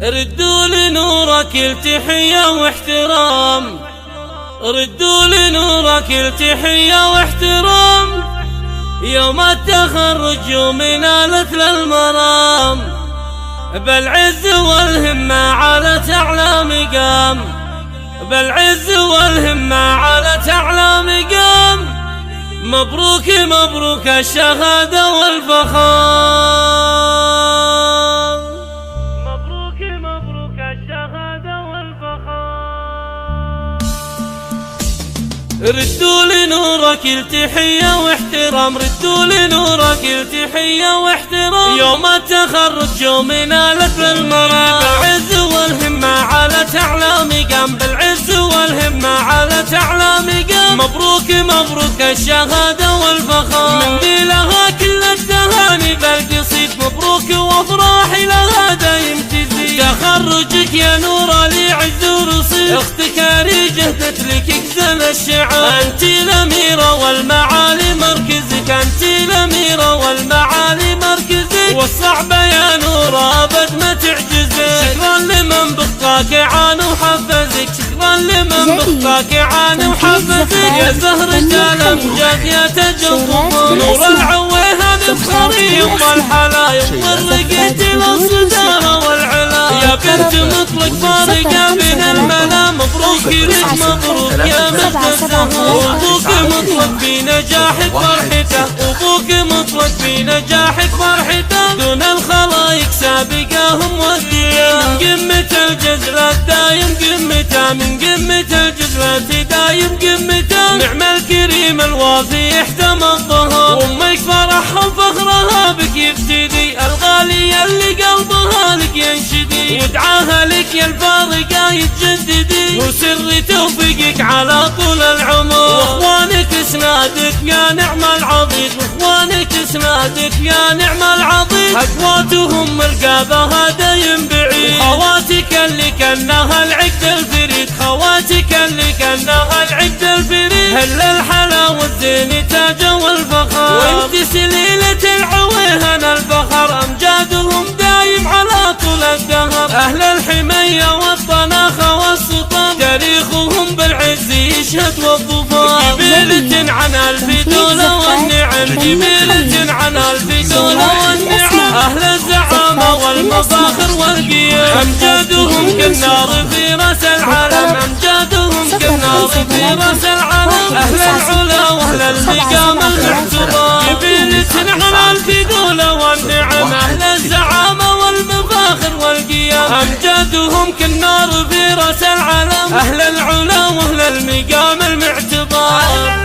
ردوا لنورك التحية واحترام، ردوا لنورك التحية واحترام. يوم التخرج يوم نالت للمرام، بالعز والهمة على أعلى مقام، بالعز والهمة على أعلى مقام. مبروك مبروك الشهادة والفخار، مبروك مبروك الشهادة والفخار. ردوا لنورك التحية واحترام، ردوا لنورك التحية واحترام. يوم التخرج يوم نالت للمرام، بالعز والهمة على أعلى مقام، بالعز والهمة على أعلى مقام. مبروك مبروك الشهادة والفخار، من لها كل التهاني بالقصيد. مبروك وافراحي لها دايم تزيد، تخرجك يا نورة لي عز ورصيد. اختكاري جهدت لك اكزل الشعر، انت الاميرة والمعالي مركزك، انت الاميرة والمعالي مركزك. والصعبة يا نورة ابد ما تعجزك. شكرا لمن بخاك عان وحفزك، شكرا لمن بخاك عان وحفزك. يا زهرة الامجاد يا تاج الظفر، نور العويها نفخري يم الحلا، يم رقيتي للصدارة والعلا. يا بنت مطلق فارقة بين الملا، مبروك لك مبروك يا مجد الزهر. وابوك مطلق بنجاحك فرحته، وابوك مطلق بنجاحك فرحته. دون الخلايق سابقاهم وديا، من قمة الجزلة دايم قمته، من قمة الجزلة دايم قمته. نعم الكريم الوافي يحتمى الظهر، وامك فرحها وفخرها بك يبتدي. الغالية اللي قلبها لك ينشدي، ودعاها لك يا الفارقة يتجددي. وسر توفيقك على طول العمر، واخوانك اسنادك يا نعم العضيد، واخوانك اسنادك يا نعم العضيد. اخواتهم رقابها دايم بعيد، خواتك اللي كانها العقد الفريد، خواتك اللي كانها العقد الفريد. هل الحلا والزين تاج والفخر، وانت سليلة العويهن الفخر. امجادهم دايم على طول الدهر، اهل الحمية والطناخة والسطام. تاريخهم بالعز يشهد والظفار. جبيلة عن الفدولة والنعم، جبيلة عن الفدولة والنعم. اهل الزعامة والمفاخر والقيام، امجادهم كالنار في راس العالم، امجادهم كالنار في راس العالم. اهل العلا واهل المقام المحترم، جبيلة عن الفدولة والنعم. اهل الزعامة والمفاخر والقيام، امجادهم كالنار في راس العالم. اهل العلا واهل المقام المعتبر.